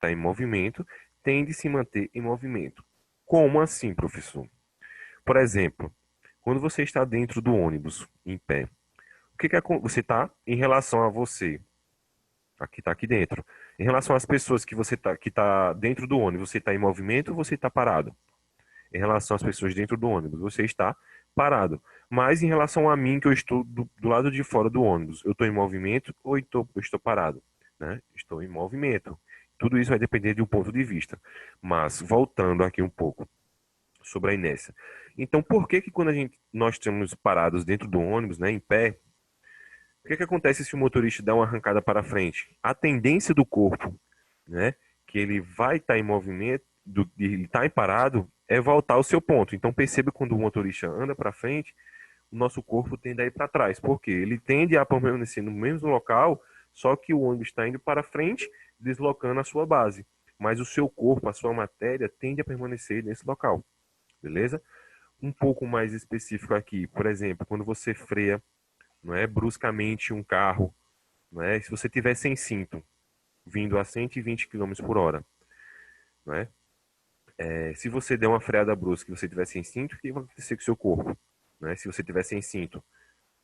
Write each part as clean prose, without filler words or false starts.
está em movimento, tende a se manter em movimento. Como assim, professor? Por exemplo, quando você está dentro do ônibus, em pé, o que você está em relação a você? Aqui está aqui dentro. Em relação às pessoas que tá dentro do ônibus, você está em movimento ou você está parado? Em relação às pessoas dentro do ônibus, você está parado. Mas em relação a mim, que eu estou do lado de fora do ônibus, eu estou em movimento ou eu estou parado? Né? Estou em movimento. Tudo isso vai depender de um ponto de vista. Mas, voltando aqui um pouco sobre a inércia. Então, por que que quando nós estamos parados dentro do ônibus, né, em pé, o que que acontece se o motorista dá uma arrancada para frente? A tendência do corpo, né, que ele vai estar em movimento, ele está parado, é voltar ao seu ponto. Então perceba quando o motorista anda para frente, o nosso corpo tende a ir para trás. Por quê? Ele tende a permanecer no mesmo local, só que o ônibus está indo para frente, deslocando a sua base. Mas o seu corpo, a sua matéria, tende a permanecer nesse local. Beleza? Um pouco mais específico aqui, por exemplo, quando você freia, não é, bruscamente um carro, não é? Se você tiver sem cinto, vindo a 120 km por hora, não é? Se você der uma freada brusca e você tiver sem cinto, o que vai acontecer com o seu corpo? Né? Se você tiver sem cinto,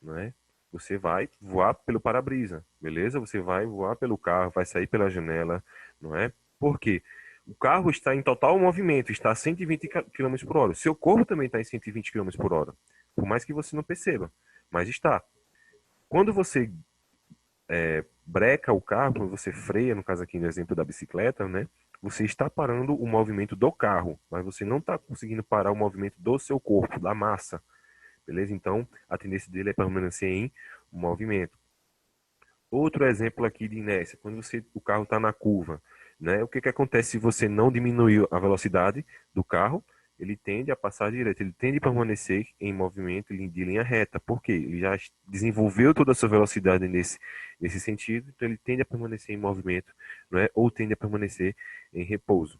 né? Você vai voar pelo para-brisa, beleza? Você vai voar pelo carro, vai sair pela janela, não é? Por quê? O carro está em total movimento, está a 120 km por hora. O seu corpo também está em 120 km por hora, por mais que você não perceba, mas está. Quando você breca o carro, quando você freia, no caso aqui no exemplo da bicicleta, né? Você está parando o movimento do carro, mas você não está conseguindo parar o movimento do seu corpo, da massa, beleza? Então, a tendência dele é permanecer em movimento. Outro exemplo aqui de inércia, quando o carro está na curva, né? O que que acontece se você não diminuir a velocidade do carro? Ele tende a passar direto, ele tende a permanecer em movimento de linha reta. Por quê? Ele já desenvolveu toda a sua velocidade nesse sentido, então ele tende a permanecer em movimento, não é? Ou tende a permanecer em repouso.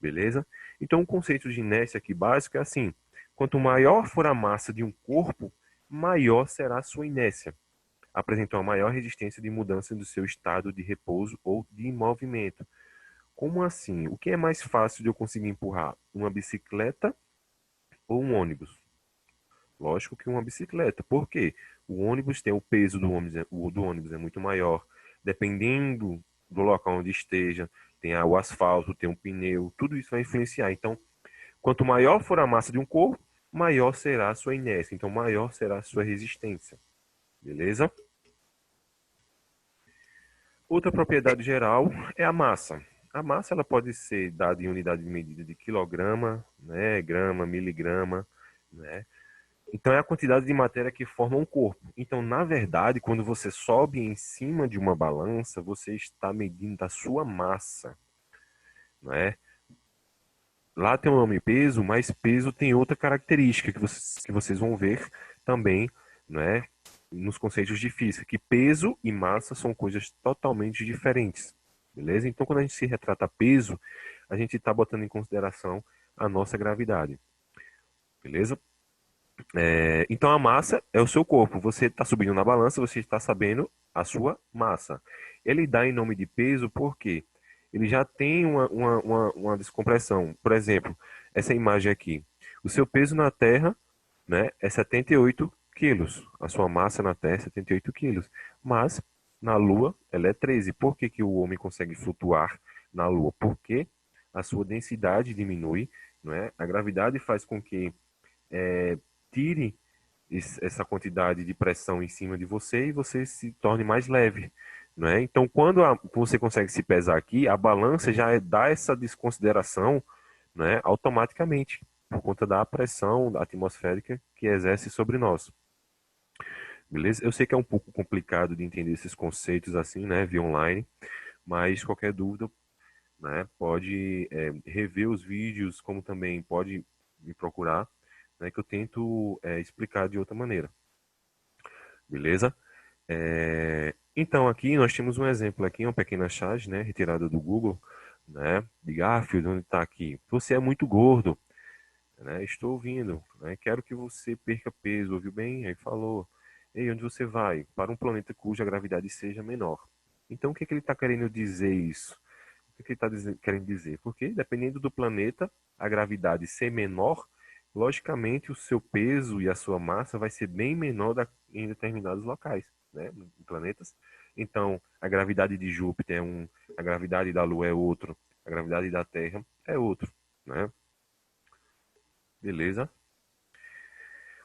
Beleza? Então, o conceito de inércia aqui básico é assim: quanto maior for a massa de um corpo, maior será a sua inércia. Apresentou a maior resistência de mudança do seu estado de repouso ou de movimento. Como assim? O que é mais fácil de eu conseguir empurrar? Uma bicicleta ou um ônibus? Lógico que uma bicicleta. Por quê? O ônibus tem o peso do ônibus, o do ônibus é muito maior. Dependendo do local onde esteja, tem o asfalto, tem um pneu, tudo isso vai influenciar. Então, quanto maior for a massa de um corpo, maior será a sua inércia. Então, maior será a sua resistência. Beleza? Outra propriedade geral é a massa. A massa ela pode ser dada em unidade de medida de quilograma, né, grama, miligrama, né? Então é a quantidade de matéria que forma um corpo. Então, na verdade, quando você sobe em cima de uma balança, você está medindo a sua massa, não é? Lá tem o nome peso, mas peso tem outra característica que vocês vão ver também, né, nos conceitos de física, que peso e massa são coisas totalmente diferentes, beleza? Então, quando a gente se retrata peso, a gente está botando em consideração a nossa gravidade, beleza? Então, a massa é o seu corpo. Você está subindo na balança, você está sabendo a sua massa. Ele dá em nome de peso porque ele já tem uma descompressão. Por exemplo, essa imagem aqui. O seu peso na Terra, né, é 78 quilos. A sua massa na Terra é 78 quilos. Mas na Lua ela é 13. Por que que o homem consegue flutuar na Lua? Porque a sua densidade diminui, não é? A gravidade faz com que tire essa quantidade de pressão em cima de você e você se torne mais leve, não é? Então, quando você consegue se pesar aqui, a balança já dá essa desconsideração, né, automaticamente, por conta da pressão atmosférica que exerce sobre nós. Beleza? Eu sei que é um pouco complicado de entender esses conceitos assim, né, via online, mas qualquer dúvida, né, pode rever os vídeos, como também pode me procurar, né, que eu tento explicar de outra maneira. Beleza? Então aqui nós temos um exemplo aqui, uma pequena charge, né, retirada do Google, né, de Garfield, onde está aqui. Você é muito gordo, né? Estou ouvindo, né? Quero que você perca peso, ouviu bem? Aí falou. Ei, onde você vai? Para um planeta cuja gravidade seja menor. Então o que é que ele está querendo dizer isso? O que ele está querendo dizer? Porque dependendo do planeta, a gravidade ser menor, logicamente o seu peso e a sua massa vai ser bem menor em determinados locais, né, em planetas. Então, a gravidade de Júpiter é um, a gravidade da Lua é outro, a gravidade da Terra é outro, né? Beleza?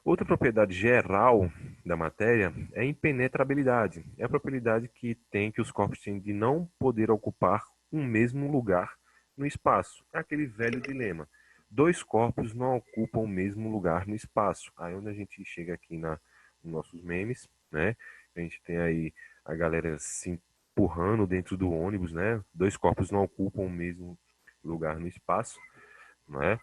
Outra propriedade geral da matéria é a impenetrabilidade. É a propriedade que os corpos têm de não poder ocupar um mesmo lugar no espaço. É aquele velho dilema. Dois corpos não ocupam o mesmo lugar no espaço. Aí onde a gente chega aqui nos nossos memes, né? A gente tem aí a galera se empurrando dentro do ônibus, né? Dois corpos não ocupam o mesmo lugar no espaço, não é?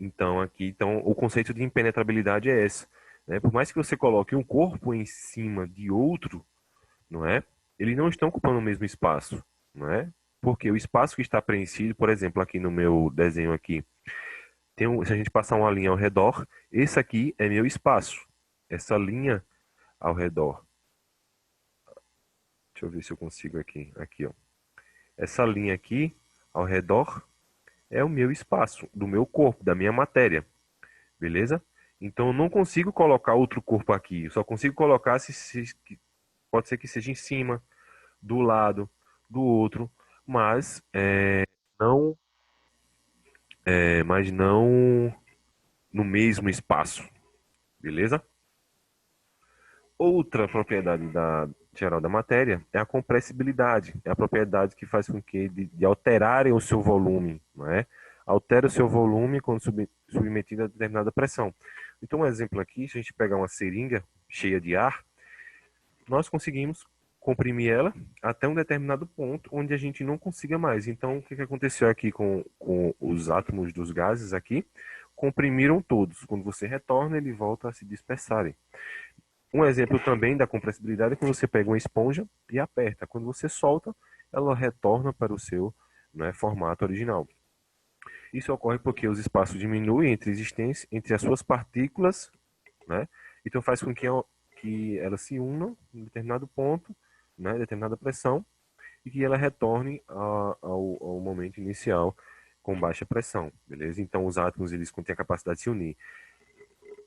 Então, o conceito de impenetrabilidade é esse, né? Por mais que você coloque um corpo em cima de outro, não é? Eles não estão ocupando o mesmo espaço, não é? Porque o espaço que está preenchido, por exemplo, aqui no meu desenho aqui, se a gente passar uma linha ao redor, esse aqui é meu espaço. Essa linha ao redor. Deixa eu ver se eu consigo aqui. Aqui, ó. Essa linha aqui ao redor é o meu espaço, do meu corpo, da minha matéria. Beleza? Então eu não consigo colocar outro corpo aqui. Eu só consigo colocar pode ser que seja em cima, do lado, do outro, mas não, mas não no mesmo espaço. Beleza? Outra propriedade geral da matéria é a compressibilidade. É a propriedade que faz com que de alterarem o seu volume, não é? Altera o seu volume quando submetido a determinada pressão. Então, um exemplo aqui, se a gente pegar uma seringa cheia de ar, nós conseguimos comprimir ela até um determinado ponto onde a gente não consiga mais. Então, o que aconteceu aqui com os átomos dos gases aqui? Comprimiram todos. Quando você retorna, ele volta a se dispersarem. Um exemplo também da compressibilidade é quando você pega uma esponja e aperta. Quando você solta, ela retorna para o seu, né, formato original. Isso ocorre porque os espaços diminuem entre as suas partículas, né? Então faz com que elas se unam em determinado ponto, né, determinada pressão, e que ela retorne ao momento inicial com baixa pressão, beleza? Então os átomos eles têm a capacidade de se unir.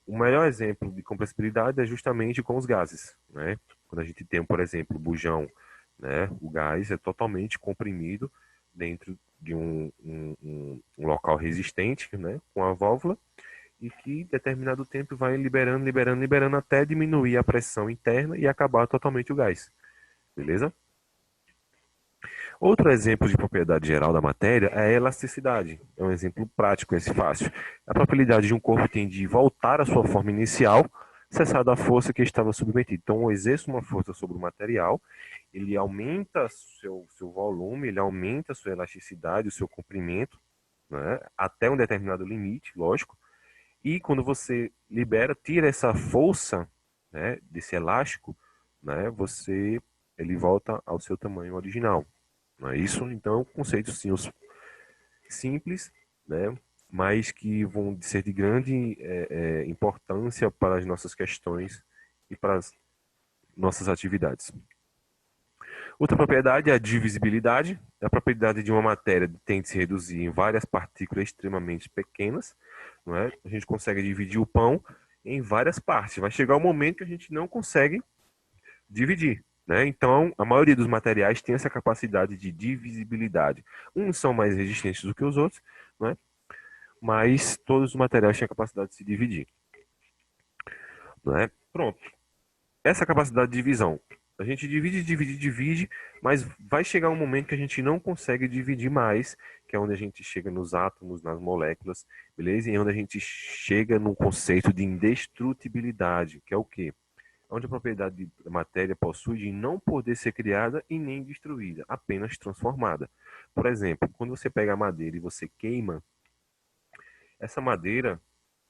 O melhor exemplo de compressibilidade é justamente com os gases, né? Quando a gente tem, por exemplo, o bujão, né? O gás é totalmente comprimido dentro de um local resistente, né? Com a válvula e que em determinado tempo vai liberando, liberando, liberando até diminuir a pressão interna e acabar totalmente o gás, beleza? Outro exemplo de propriedade geral da matéria é a elasticidade. É um exemplo prático, esse fácil. A probabilidade de um corpo tem de voltar à sua forma inicial, cessada a força que estava submetida. Então, eu exerço uma força sobre o material, ele aumenta seu volume, ele aumenta a sua elasticidade, o seu comprimento, né, até um determinado limite, lógico. E quando você libera, tira essa força, né, desse elástico, né, ele volta ao seu tamanho original. Não é isso? Então, conceitos sim, simples, né, mas que vão ser de grande importância para as nossas questões e para as nossas atividades. Outra propriedade é a divisibilidade. É a propriedade de uma matéria tem de se reduzir em várias partículas extremamente pequenas. Não é? A gente consegue dividir o pão em várias partes. Vai chegar um momento que a gente não consegue dividir. Né? Então, a maioria dos materiais tem essa capacidade de divisibilidade. Uns são mais resistentes do que os outros, né? Mas todos os materiais têm a capacidade de se dividir. Né? Pronto. Essa capacidade de divisão. A gente divide, divide, divide, mas vai chegar um momento que a gente não consegue dividir mais, que é onde a gente chega nos átomos, nas moléculas, beleza? E é onde a gente chega no conceito de indestrutibilidade, que é o quê? Onde a propriedade da matéria possui de não poder ser criada e nem destruída, apenas transformada. Por exemplo, quando você pega a madeira e você queima, essa madeira,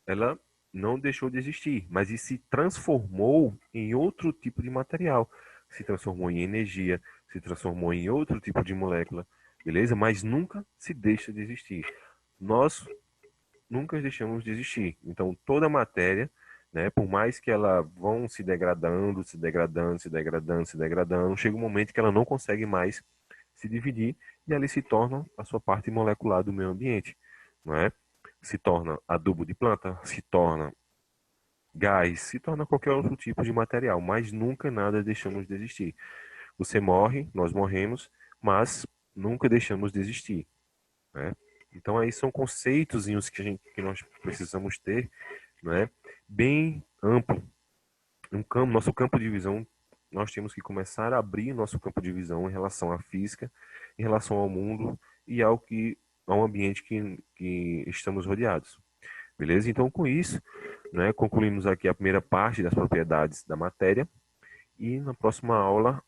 ela não deixou de existir, mas se transformou em outro tipo de material, se transformou em energia, se transformou em outro tipo de molécula, beleza? Mas nunca se deixa de existir. Nós nunca deixamos de existir. Então, toda matéria, né, por mais que ela vão se degradando, se degradando, se degradando, se degradando, chega um momento que ela não consegue mais se dividir e ali se torna a sua parte molecular do meio ambiente, não é? Se torna adubo de planta, se torna gás, se torna qualquer outro tipo de material, mas nunca nada deixamos de existir. Você morre, nós morremos, mas nunca deixamos de existir, né? Então aí são conceitos que nós precisamos ter, né? Bem amplo. Nosso campo de visão, nós temos que começar a abrir nosso campo de visão em relação à física, em relação ao mundo e ao ambiente que estamos rodeados. Beleza? Então, com isso, né, concluímos aqui a primeira parte das propriedades da matéria e na próxima aula